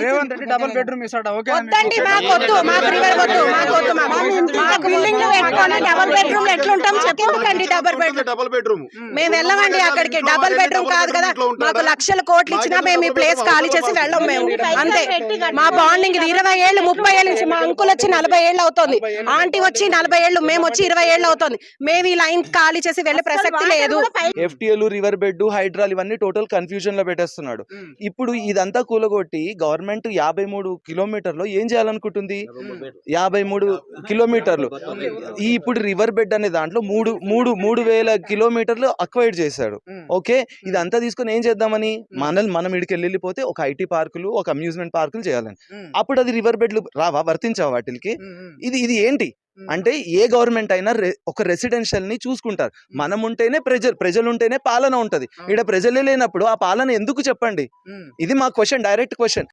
Revanth Reddy double bedroom ఇస్తాడు. Okay వద్దండి, మాకు వద్దు, మాకు రివర్ వద్దు, మాకు వద్దు. మా బిల్డింగ్ లో పెట్టుకొని డబుల్ బెడ్రూమ్ ఎట్లుంటాం చెప్పండి. డబుల్ బెడ్రూమ్ మేము వెళ్ళమండి అక్కడికి. డబుల్ బెడ్రూమ్ కాదు కదా, మాకు లక్షల కోట్లు ఇచ్చినా మేము ఈ ప్లేస్ ఖాళీ చేసి వెళ్ళం. మేము అంతే. మా బాండింగ్ ఇది 20 ఏళ్ళు 30 ఏళ్ళ నుంచి. మా అంకుల్ వచ్చి 40 ఏళ్ళు అవుతుంది, ఆంటీ వచ్చి 40 ఏళ్ళు, మేము వచ్చి 20 ఏళ్ళు అవుతుంది. మేము ఈ లైన్ ఖాళీ చేసి వెళ్ళే ప్రసక్తి లేదు. FTL రివర్ బెడ్ హైడ్రాల్ ఇవన్నీ టోటల్ కన్ఫ్యూజన్ లో పెట్టేస్తున్నాడు. ఇప్పుడు ఇదంతా కూలగొట్టి గవర్నమెంట్ 53 కిలోమీటర్లు ఏం చేయాలనుకుంటుంది? 53 కిలోమీటర్లు. ఇప్పుడు రివర్ బెడ్ అనే దాంట్లో 3,000 కిలోమీటర్లు అక్వైర్ చేశాడు. ఓకే, ఇదంతా తీసుకొని ఏం చేద్దామని మనం ఇడికి వెళ్ళిపోతే ఒక IT పార్కులు, ఒక అమ్యూజ్మెంట్ పార్కులు చేయాలని. అప్పుడు అది రివర్ బెడ్లు రావా, వర్తించావా వాటికి? ఇది ఏంటి అంటే, ఏ గవర్నమెంట్ అయినా ఒక రెసిడెన్షియల్ ని చూసుకుంటారు. మనం ఉంటేనే ప్రజలు ఉంటేనే పాలన ఉంటది. ఇక్కడ ప్రజలే లేనప్పుడు ఆ పాలన ఎందుకు చెప్పండి? ఇది మా క్వశ్చన్, డైరెక్ట్ క్వశ్చన్.